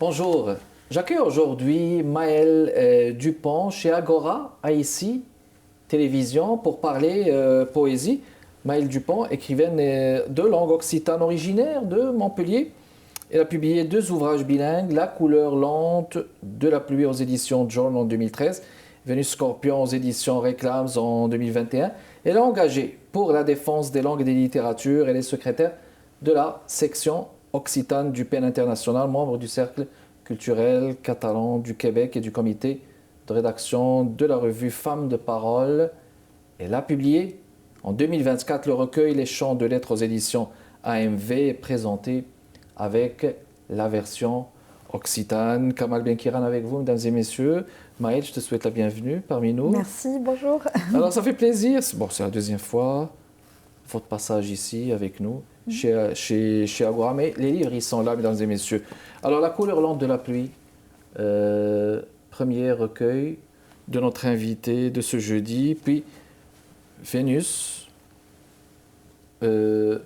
Bonjour, j'accueille aujourd'hui Maëlle Dupont chez Agora, ici, télévision, pour parler poésie. Maëlle Dupont, écrivaine de langue occitane originaire de Montpellier. Elle a publié 2 ouvrages bilingues, La couleur lente de la pluie aux éditions John en 2013, Vénus Scorpion aux éditions Réclams en 2021. Elle est engagée pour la défense des langues et des littératures. Elle est secrétaire de la section occitane du PEN International, membre du Cercle culturel catalan du Québec et du comité de rédaction de la revue Femmes de Parole. Elle a publié en 2024 le recueil Les chants de lettres aux éditions AMV, présenté avec la version occitane. Kamal Benkiran avec vous, mesdames et messieurs. Maëlle, je te souhaite la bienvenue parmi nous. Merci, bonjour. Alors, ça fait plaisir. Bon, c'est la deuxième fois, votre passage ici avec nous, chez Agora. Mais les livres, ils sont là, mesdames et messieurs. Alors, La couleur lente de la pluie, premier recueil de notre invité de ce jeudi. Puis, Vénus,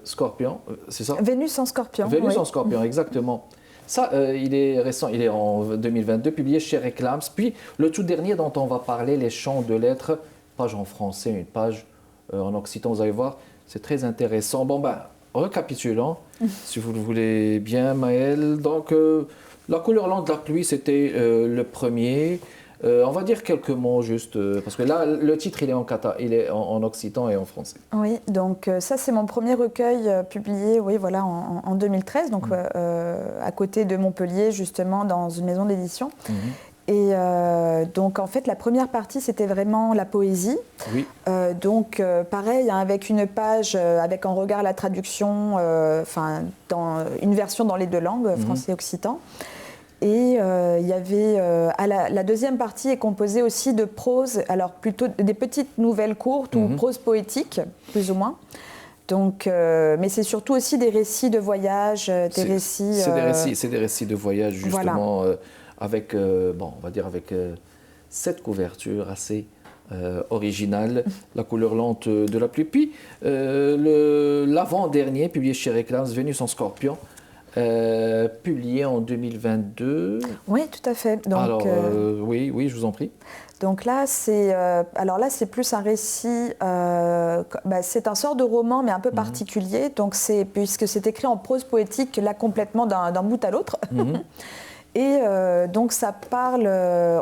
Scorpion, c'est ça? Vénus en Scorpion. Vénus oui. en Scorpion, exactement. Ça, il est récent, il est en 2022, publié chez Réclams. Puis, le tout dernier dont on va parler, Les chants de lettres, page en français, une page en occitan, vous allez voir, c'est très intéressant. Bon, ben, récapitulons, si vous le voulez bien, Maëlle. Donc, La couleur lente de la pluie, c'était le premier. On va dire quelques mots juste, parce que là, le titre, il est en occitan et en français. Oui, donc ça, c'est mon premier recueil publié oui, voilà, en 2013, donc à côté de Montpellier, justement, dans une maison d'édition. Et donc, en fait, la première partie, c'était vraiment la poésie. Oui. Donc, pareil, hein, avec une page, avec en regard la traduction, dans une version dans les 2 langues, français et occitan. Et il y avait, la deuxième partie est composée aussi de prose, alors plutôt des petites nouvelles courtes ou prose poétique, plus ou moins. Donc, mais c'est surtout aussi des récits de voyage, des récits... C'est des récits de voyage, justement, voilà. Avec, on va dire avec cette couverture assez originale, La couleur lente de la pluie. Puis, l'avant-dernier, publié chez Réclams, Vénus en Scorpion, publié en 2022. Oui, tout à fait. Donc, alors, oui, je vous en prie. Donc là, c'est plus un récit, c'est un sort de roman, mais un peu particulier, donc puisque c'est écrit en prose poétique, là, complètement d'un bout à l'autre. Et donc ça parle,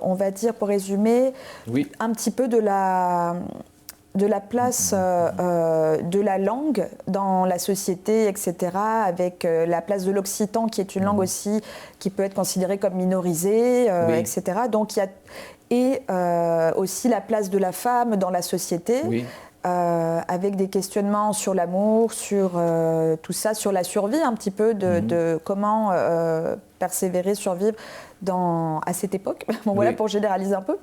on va dire, pour résumer, un petit peu de la place de la langue dans la société, etc., avec la place de l'occitan, qui est une langue aussi qui peut être considérée comme minorisée, etc. Donc il y a aussi la place de la femme dans la société, avec des questionnements sur l'amour, sur tout ça, sur la survie un petit peu, de comment persévérer, survivre à cette époque. Bon, voilà, pour généraliser un peu.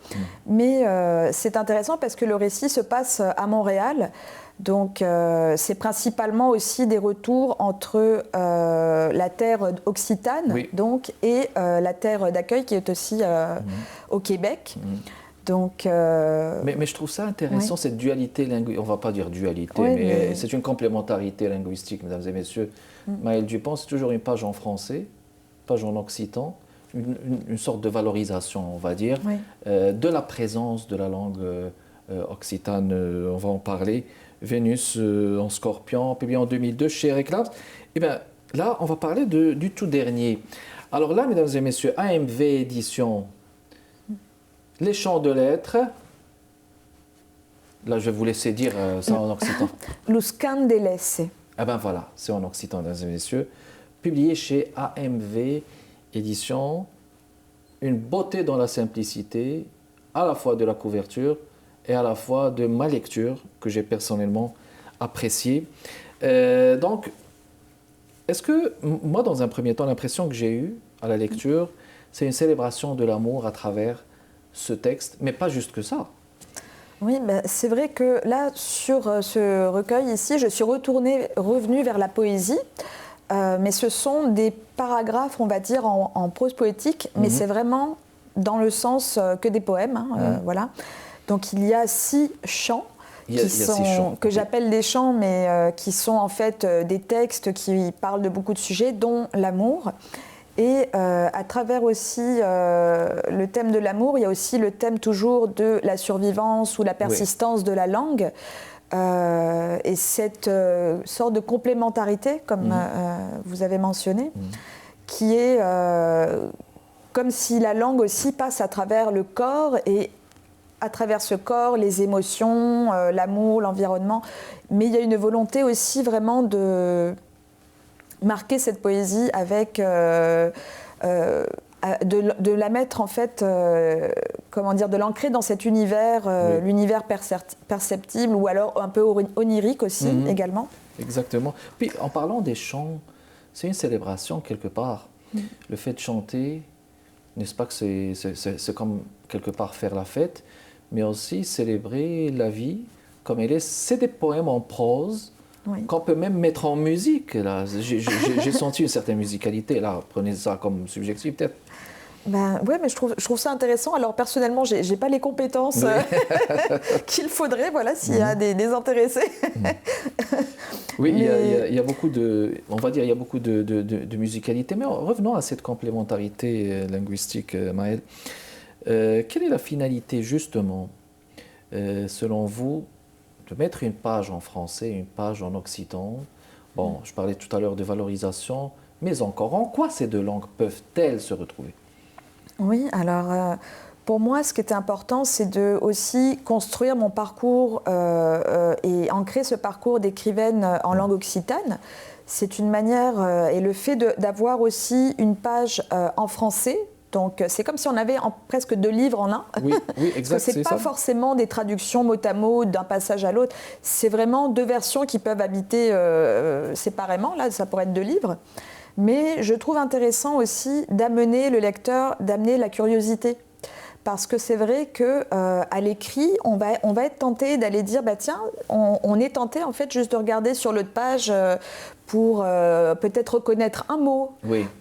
Mais c'est intéressant parce que le récit se passe à Montréal. Donc, c'est principalement aussi des retours entre la terre occitane donc, et la terre d'accueil qui est aussi au Québec. Donc, mais je trouve ça intéressant, cette dualité linguistique. On ne va pas dire dualité, mais c'est une complémentarité linguistique, mesdames et messieurs. Maëlle Dupont, c'est toujours une page en français, page en occitan, une sorte de valorisation, on va dire, de la présence de la langue occitane. On va en parler. Vénus en Scorpion, publié en 2002 chez Réclams. Et bien là, on va parler du tout dernier. Alors là, mesdames et messieurs, AMV édition, Les chants de lettres. Là, je vais vous laisser dire ça en occitan. Los candelese. Ah ben voilà, c'est en occitan, mesdames et messieurs. Publié chez AMV édition. Une beauté dans la simplicité, à la fois de la couverture et à la fois de ma lecture, que j'ai personnellement appréciée. Donc, est-ce que, moi, dans un premier temps, l'impression que j'ai eue à la lecture, c'est une célébration de l'amour à travers ce texte, mais pas juste que ça. Oui, c'est vrai que là, sur ce recueil ici, je suis revenue vers la poésie, mais ce sont des paragraphes, on va dire, en prose poétique, mais c'est vraiment dans le sens que des poèmes, voilà. Donc il y a 6 chants que j'appelle des chants, mais qui sont en fait des textes qui parlent de beaucoup de sujets, dont l'amour. Et à travers aussi le thème de l'amour, il y a aussi le thème toujours de la survivance ou la persistance de la langue. Et cette sorte de complémentarité, comme vous avez mentionné, qui est comme si la langue aussi passe à travers le corps et à travers ce corps, les émotions, l'amour, l'environnement. Mais il y a une volonté aussi vraiment de marquer cette poésie avec... de la mettre en fait, comment dire, de l'ancrer dans cet univers, l'univers perceptible ou alors un peu onirique aussi également. Exactement. Puis en parlant des chants, c'est une célébration quelque part. Le fait de chanter, n'est-ce pas que c'est comme quelque part faire la fête, mais aussi célébrer la vie comme elle est. C'est des poèmes en prose qu'on peut même mettre en musique. Là. J'ai senti une certaine musicalité. Là, prenez ça comme subjectif peut-être. Ben, oui, mais je trouve ça intéressant. Alors personnellement, je n'ai pas les compétences qu'il faudrait, voilà, s'il y a des intéressés. Oui, mais... il y a beaucoup de, on va dire, il y a beaucoup de musicalité. Mais revenons à cette complémentarité linguistique, Maëlle. Quelle est la finalité, justement, selon vous, de mettre une page en français, une page en occitan? Bon, je parlais tout à l'heure de valorisation, mais encore, en quoi ces deux langues peuvent-elles se retrouver? Oui, alors pour moi, ce qui était important, c'est de aussi construire mon parcours et ancrer ce parcours d'écrivaine en langue occitane. C'est une manière, et le fait d'avoir aussi une page en français, donc c'est comme si on avait presque deux livres en un. Oui, exact. Parce que ce n'est pas forcément des traductions mot à mot d'un passage à l'autre, c'est vraiment deux versions qui peuvent habiter séparément, là ça pourrait être deux livres. Mais je trouve intéressant aussi d'amener le lecteur, d'amener la curiosité. Parce que c'est vrai qu'à l'écrit, on va être tenté d'aller dire, bah tiens, on est tenté en fait juste de regarder sur l'autre page pour peut-être reconnaître un mot,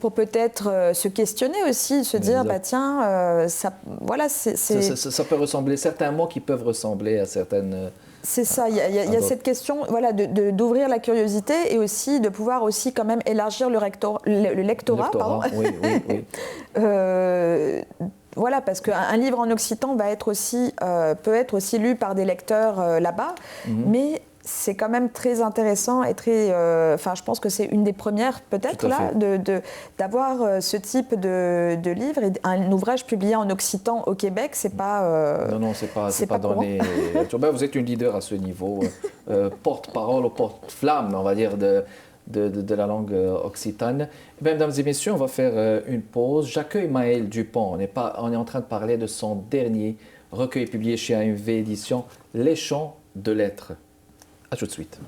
pour peut-être se questionner aussi, se dire, bah tiens, ça, voilà, ça peut ressembler, certains mots qui peuvent ressembler à certaines... C'est ça, il y a cette question voilà, d'ouvrir la curiosité et aussi de pouvoir aussi quand même élargir le lectorat. Pardon. Oui. Voilà, parce qu'un livre en occitan va être aussi, peut être aussi lu par des lecteurs là-bas, mais c'est quand même très intéressant et très... je pense que c'est une des premières peut-être là, d'avoir ce type de livre. Et un ouvrage publié en occitan au Québec, c'est pas... non, c'est pas dans les... Vous êtes une leader à ce niveau, porte-parole ou porte-flamme, on va dire, de la langue occitane. Bien, mesdames et messieurs, on va faire une pause. J'accueille Maëlle Dupont. On est en train de parler de son dernier recueil publié chez AMV Éditions, Les Chants de Lettres. À tout de suite.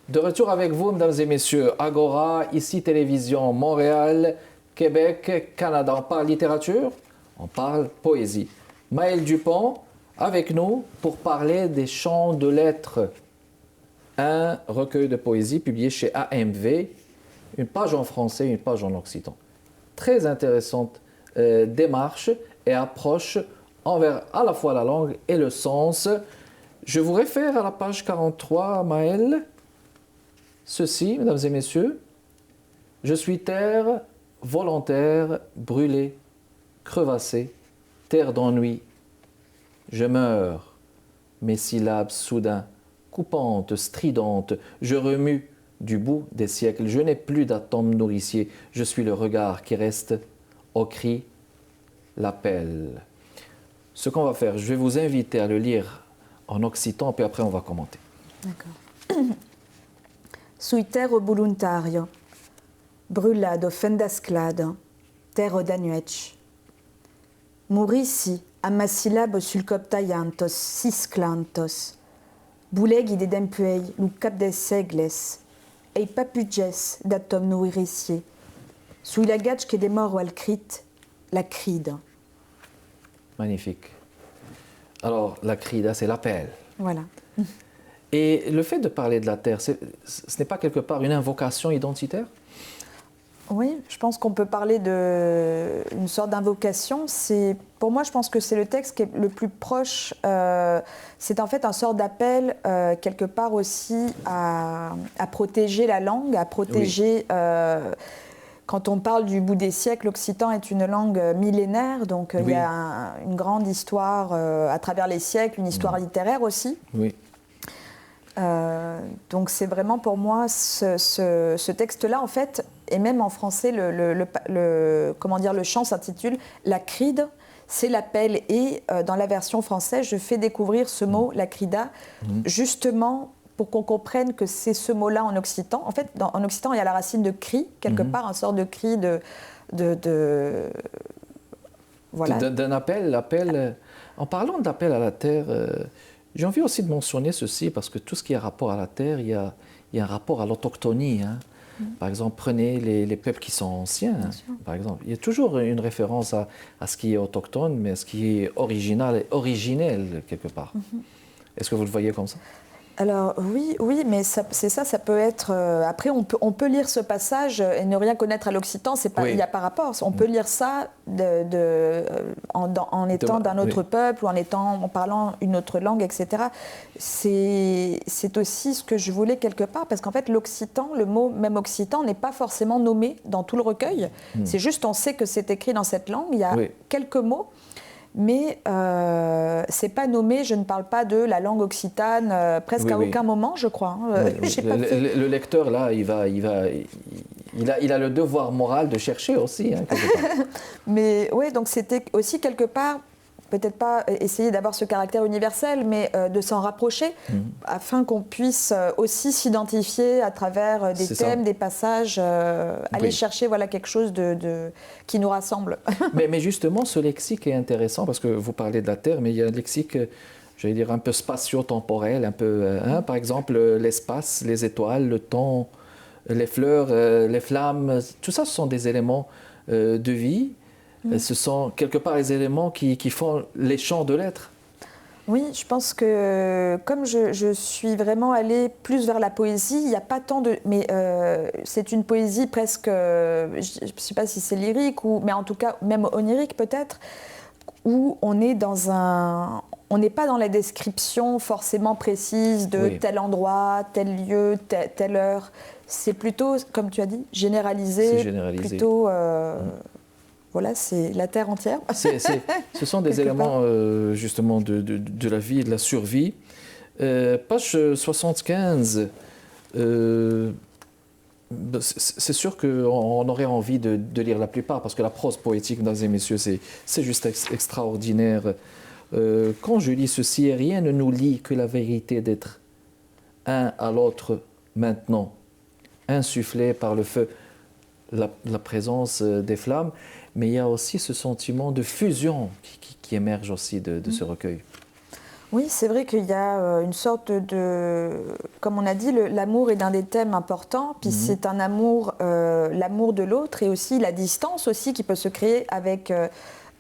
De retour avec vous, mesdames et messieurs, Agora, ici Télévision Montréal, Québec, Canada. On parle littérature, on parle poésie. Maëlle Dupont, avec nous pour parler des Chants de Lettres, un recueil de poésie publié chez AMV, une page en français, une page en occitan. Très intéressante démarche et approche envers à la fois la langue et le sens. Je vous réfère à la page 43, Maëlle. Ceci, mesdames et messieurs, je suis terre volontaire, brûlée, crevassée, terre d'ennui. Je meurs, mes syllabes soudain, coupantes, stridentes, je remue du bout des siècles. Je n'ai plus d'atome nourricier, je suis le regard qui reste au cri, l'appel. Ce qu'on va faire, je vais vous inviter à le lire en occitan, puis après on va commenter. D'accord. Sui terro voluntario, brûlado fendasclado, terro d'annuec. Morissi, amma syllabo sulcoptaiantos, cisclantos, boulegui de dempuei, lu cap des segles, ei papuges d'atom nourricier, sui la gatch que des morts al crit, la cride. Magnifique. Alors, la crida, c'est l'appel. Voilà. Et le fait de parler de la terre, ce n'est pas quelque part une invocation identitaire? Oui, je pense qu'on peut parler d'une sorte d'invocation. Pour moi, je pense que c'est le texte qui est le plus proche. C'est en fait un sort d'appel, quelque part aussi, à protéger la langue, à protéger... Oui. Quand on parle du bout des siècles, l'occitan est une langue millénaire, donc il y a une grande histoire à travers les siècles, une histoire littéraire aussi. Oui. Donc c'est vraiment pour moi ce texte-là, en fait, et même en français, le chant s'intitule « La cride ». C'est l'appel, et dans la version française, je fais découvrir ce mot, la crida, justement pour qu'on comprenne que c'est ce mot-là en occitan. En fait, en occitan, il y a la racine de cri, quelque part, un sort de cri voilà. D'un appel. En parlant d'appel à la terre, j'ai envie aussi de mentionner ceci, parce que tout ce qui a rapport à la terre, il y a un rapport à l'autochtonie. Hein. Par exemple, prenez les peuples qui sont anciens, par exemple. Il y a toujours une référence à ce qui est autochtone, mais à ce qui est original et originel, quelque part. Est-ce que vous le voyez comme ça? Alors oui, mais ça peut être... après, on peut lire ce passage et ne rien connaître à l'occitan, il n'y a pas rapport. On peut lire ça en étant d'un autre peuple, ou en parlant une autre langue, etc. C'est aussi ce que je voulais quelque part, parce qu'en fait, l'occitan, le mot même occitan, n'est pas forcément nommé dans tout le recueil. C'est juste, on sait que c'est écrit dans cette langue, il y a quelques mots. Mais c'est pas nommé, je ne parle pas de la langue occitane presque à aucun moment, je crois. Le lecteur, là, il a le devoir moral de chercher aussi. Hein, mais oui, donc c'était aussi quelque part, peut-être pas essayer d'avoir ce caractère universel, mais de s'en rapprocher, afin qu'on puisse aussi s'identifier à travers des thèmes, des passages, aller chercher quelque chose qui nous rassemble. mais justement, ce lexique est intéressant, parce que vous parlez de la Terre, mais il y a un lexique, j'allais dire, un peu spatio-temporel, un peu, par exemple, l'espace, les étoiles, le temps, les fleurs, les flammes, tout ça, ce sont des éléments de vie. Ce sont quelque part les éléments qui font les champs de l'être. Oui, je pense que comme je suis vraiment allée plus vers la poésie, il n'y a pas tant de... Mais c'est une poésie presque... je ne sais pas si c'est lyrique, mais en tout cas même onirique peut-être, où on est dans un... On n'est pas dans la description forcément précise de tel endroit, tel lieu, telle heure. C'est plutôt, comme tu as dit, généralisé. C'est généralisé. Plutôt... Voilà, c'est la terre entière. Ce sont des éléments justement de la vie et de la survie. Page 75, c'est sûr qu'on aurait envie de lire la plupart, parce que la prose poétique, mesdames et messieurs, c'est juste extraordinaire. Quand je lis ceci, rien ne nous lie que la vérité d'être un à l'autre maintenant, insufflé par le feu, la présence des flammes. Mais il y a aussi ce sentiment de fusion qui émerge aussi de ce recueil. Oui, c'est vrai qu'il y a une sorte de... Comme on a dit, l'amour est un des thèmes importants, puis c'est un amour, l'amour de l'autre, et aussi la distance aussi qui peut se créer avec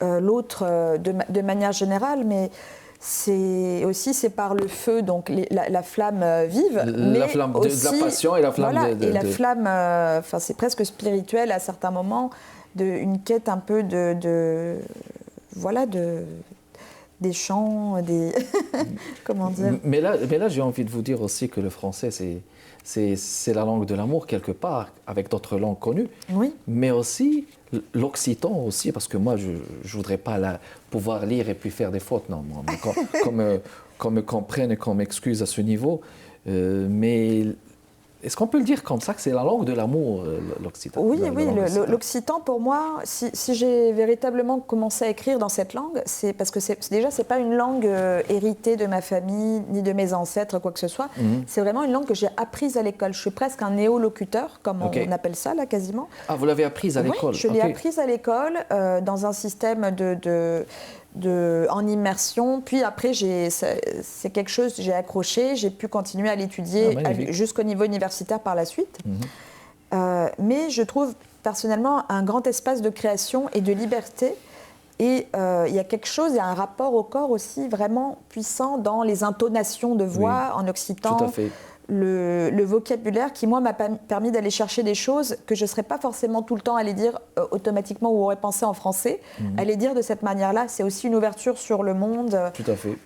l'autre de manière générale, mais... C'est par le feu, donc la flamme vive. La flamme aussi, de la passion et la flamme et la flamme, c'est presque spirituel à certains moments, une quête un peu des chants, comment dire. Mais là j'ai envie de vous dire aussi que le français, c'est la langue de l'amour quelque part, avec d'autres langues connues. Oui. Mais aussi l'occitan aussi, parce que moi je voudrais pas pouvoir lire et puis faire des fautes, non, qu'on me comprenne et qu'on m'excuse à ce niveau. Mais est-ce qu'on peut le dire comme ça, que c'est la langue de l'amour, l'occitan? Oui, l'occitan pour moi, si j'ai véritablement commencé à écrire dans cette langue, c'est parce que déjà c'est pas une langue héritée de ma famille ni de mes ancêtres, quoi que ce soit. C'est vraiment une langue que j'ai apprise à l'école. Je suis presque un néolocuteur, comme on appelle ça là quasiment. Ah, vous l'avez apprise à l'école? Oui, je l'ai apprise à l'école dans un système en immersion, puis après c'est quelque chose que j'ai accroché, j'ai pu continuer à l'étudier jusqu'au niveau universitaire par la suite. Mais je trouve personnellement un grand espace de création et de liberté, et il y a quelque chose, il y a un rapport au corps aussi vraiment puissant dans les intonations de voix en occitan. Tout à fait. le vocabulaire qui, moi, m'a permis d'aller chercher des choses que je ne serais pas forcément tout le temps allée dire automatiquement ou aurait pensé en français. Aller dire de cette manière-là, c'est aussi une ouverture sur le monde. Tout à fait.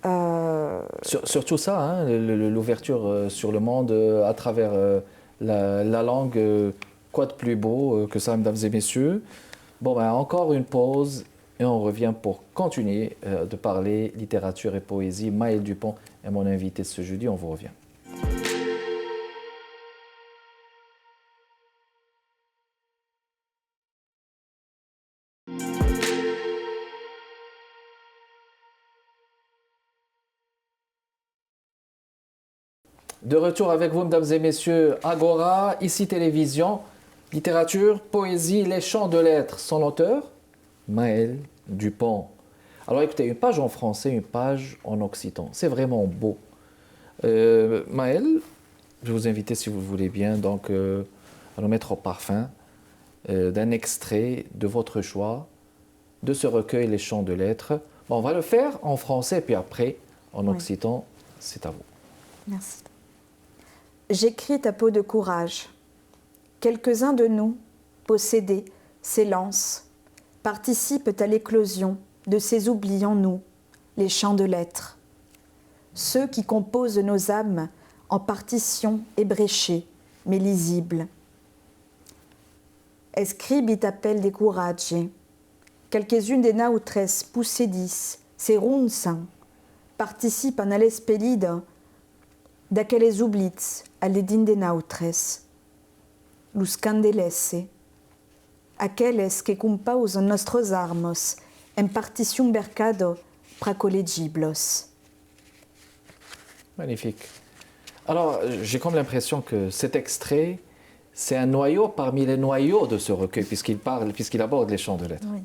Surtout ça, hein, l'ouverture sur le monde à travers la langue. Quoi de plus beau que ça, mesdames et messieurs? Bon, ben, encore une pause et on revient pour continuer de parler littérature et poésie. Maëlle Dupont est mon invité ce jeudi, on vous revient. De retour avec vous, mesdames et messieurs, Agora, ici Télévision, littérature, poésie, les chants de lettres. Son auteur, Maëlle Dupont. Alors écoutez, une page en français, une page en occitan. C'est vraiment beau. Maëlle, je vais vous inviter, si vous le voulez bien, donc, à nous mettre au parfum d'un extrait de votre choix, de ce recueil, les chants de lettres. Bon, on va le faire en français, puis après, en occitan, c'est à vous. Merci. J'écris ta peau de courage. Quelques-uns de nous, possédés, s'élancent, participent à l'éclosion de ces oublis en nous, les chants de lettres. Ceux qui composent nos âmes en partitions ébréchées, mais lisibles. Escribi t'appelle des courage. Quelques-unes des nautres possédis, ces runsan, participent à l'espelida d'aquelles oblits à l'edin de nautres, lus candelesse, aquelles que composent nostros armos en partition mercado pracolegiblos. Magnifique. Alors, j'ai comme l'impression que cet extrait, c'est un noyau parmi les noyaux de ce recueil, puisqu'il aborde les chants de lettres. Oui.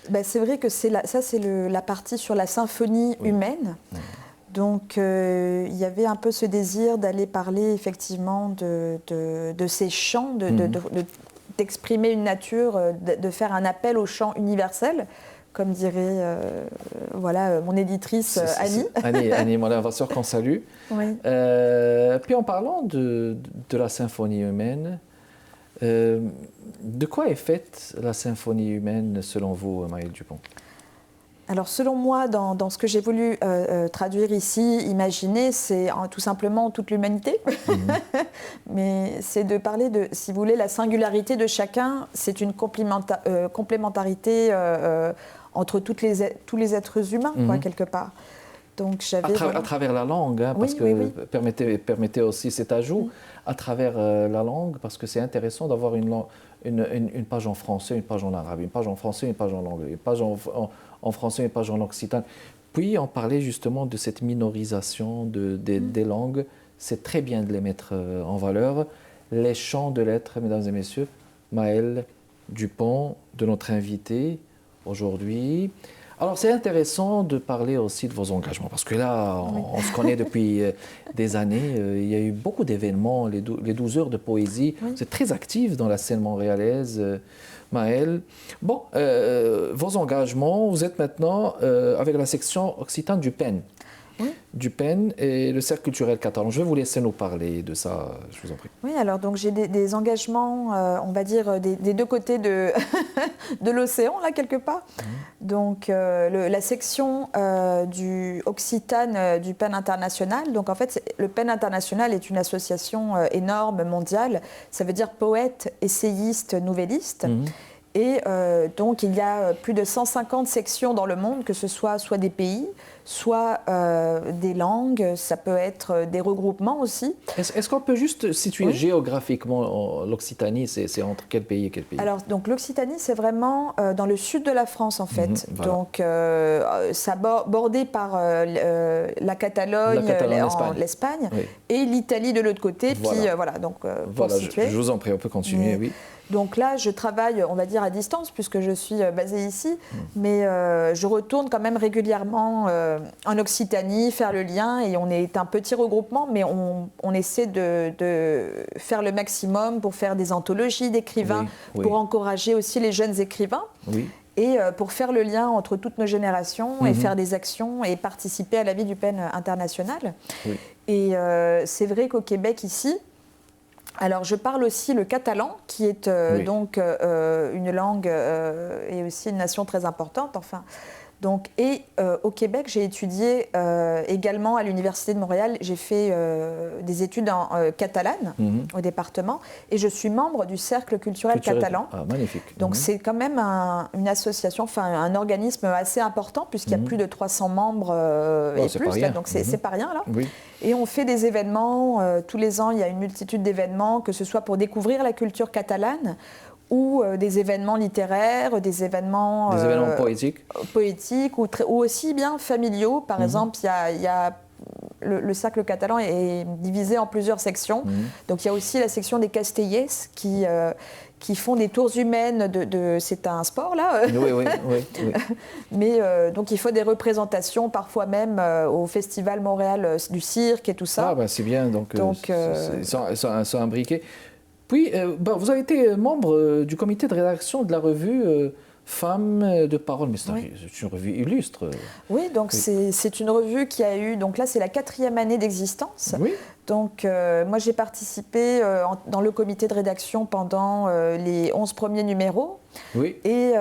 Ben, c'est vrai que c'est la partie sur la symphonie humaine. Oui. Donc, il y avait un peu ce désir d'aller parler effectivement de ces chants, d'exprimer une nature, de faire un appel au chant universel, comme dirait mon éditrice Annie. Annie Mollin, on va sûr qu'on salue. Oui. Puis en parlant de la symphonie humaine, de quoi est faite la symphonie humaine selon vous, Maëlle Dupont? Alors selon moi, dans ce que j'ai voulu traduire ici, imaginer, c'est tout simplement toute l'humanité. Mais c'est de parler de, si vous voulez, la singularité de chacun. C'est une complémentarité entre tous les êtres humains, quoi, quelque part. Donc à travers la langue, hein, parce que permettez aussi cet ajout, à travers la langue, parce que c'est intéressant d'avoir une page en français, une page en arabe, une page en français, une page en anglais, une page en français, une page en occitan. Puis on parlait justement de cette minorisation des langues. C'est très bien de les mettre en valeur. Les chants de lettres, mesdames et messieurs, Maëlle Dupont, de notre invité aujourd'hui. Alors c'est intéressant de parler aussi de vos engagements, parce que là, on se connaît depuis des années. Il y a eu beaucoup d'événements, les 12 heures de poésie. Vous êtes très active dans la scène montréalaise, Maëlle. Bon, vos engagements, vous êtes maintenant avec la section occitane du PEN. Du PEN et le Cercle culturel catalan. Je vais vous laisser nous parler de ça, je vous en prie. Oui, alors donc j'ai des engagements, on va dire, des deux côtés de l'océan, là, quelque part. Donc la section du Occitane du PEN international. Donc en fait, le PEN international est une association énorme, mondiale. Ça veut dire poète, essayiste, nouvelliste. Et donc il y a plus de 150 sections dans le monde, que ce soit des pays, soit des langues, ça peut être des regroupements aussi. Est-ce qu'on peut juste situer géographiquement l'Occitanie, c'est entre quel pays et quel pays? Alors, donc l'Occitanie, c'est vraiment dans le sud de la France, en fait. Voilà. Donc, ça bordé par la Catalogne, l'Espagne, et l'Italie de l'autre côté. Voilà. Puis voilà, donc pour situer. Je vous en prie, on peut continuer, oui. Donc là, je travaille, on va dire, à distance, puisque je suis basée ici, mais je retourne quand même régulièrement en Occitanie, faire le lien, et on est un petit regroupement, mais on essaie de faire le maximum pour faire des anthologies d'écrivains, pour encourager aussi les jeunes écrivains. Et pour faire le lien entre toutes nos générations et faire des actions et participer à la vie du PEN international. Et c'est vrai qu'au Québec, ici, alors je parle aussi le catalan, qui est donc une langue et aussi une nation très importante, enfin. Donc, et au Québec, j'ai étudié également à l'Université de Montréal, j'ai fait des études en catalane au département, et je suis membre du Cercle culturel catalan. Ah, magnifique. Donc c'est quand même une association, enfin un organisme assez important, puisqu'il y a plus de 300 membres et plus, là, donc c'est pas rien là. Oui. Et on fait des événements, tous les ans il y a une multitude d'événements, que ce soit pour découvrir la culture catalane, ou des événements littéraires, des événements poétiques ou aussi bien familiaux. Par exemple, il y a le cercle catalan est divisé en plusieurs sections. Donc il y a aussi la section des castellers qui font des tours humaines. C'est un sport là. Oui. Mais donc il faut des représentations, parfois même au Festival Montréal du cirque et tout ça. Ah ben c'est bien, donc ils sont imbriqués. Puis, vous avez été membre du comité de rédaction de la revue Femmes de Parole, mais c'est une revue illustre. Oui, donc c'est une revue qui a eu, donc là c'est la 4e année d'existence. Oui. Donc moi j'ai participé dans le comité de rédaction pendant les 11 premiers numéros. Oui. Et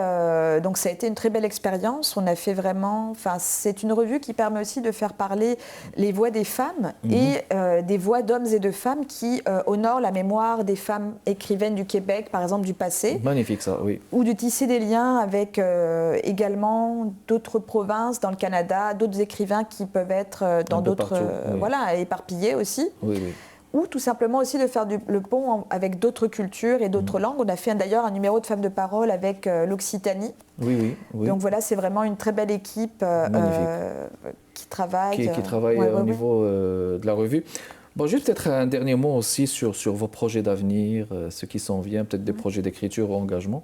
donc ça a été une très belle expérience. On a fait vraiment, enfin c'est une revue qui permet aussi de faire parler les voix des femmes et des voix d'hommes et de femmes qui honorent la mémoire des femmes écrivaines du Québec, par exemple du passé. Magnifique ça, oui. Ou de tisser des liens avec également d'autres provinces dans le Canada, d'autres écrivains qui peuvent être dans d'autres, voilà, éparpillés aussi. Oui. Ou tout simplement aussi de faire le pont avec d'autres cultures et d'autres langues. On a fait d'ailleurs un numéro de Femmes de Parole avec l'Occitanie. Oui. Donc voilà, c'est vraiment une très belle équipe qui travaille. Qui travaille au niveau de la revue. Bon, juste peut-être un dernier mot aussi sur vos projets d'avenir, ce qui s'en vient, peut-être des projets d'écriture ou engagement.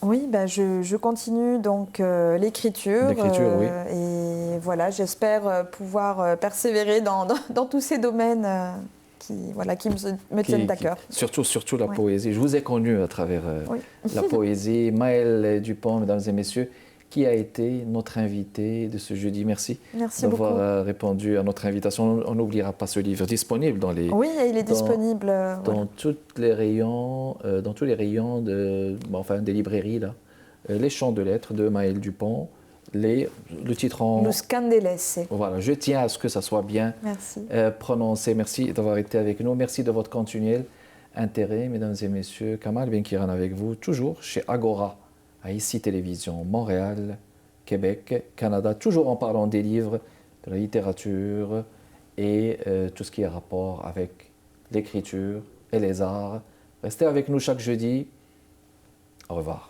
Oui, je continue donc l'écriture. Oui. Et voilà, j'espère pouvoir persévérer dans tous ces domaines qui me tiennent à cœur. Surtout la poésie. Je vous ai connu à travers la poésie. Maëlle Dupont, mesdames et messieurs, qui a été notre invité de ce jeudi. Merci d'avoir répondu à notre invitation. On n'oubliera pas ce livre disponible dans les... Oui, il est disponible. Dans tous les rayons des librairies, là. Les chants de lettres de Maëlle Dupont. Le titre en... Los Candeles. Voilà, je tiens à ce que ça soit bien prononcé. Merci d'avoir été avec nous. Merci de votre continuel intérêt, mesdames et messieurs. Kamal Benkiran avec vous, toujours chez Agora, à ICI Télévision, Montréal, Québec, Canada, toujours en parlant des livres, de la littérature et tout ce qui est rapport avec l'écriture et les arts. Restez avec nous chaque jeudi. Au revoir.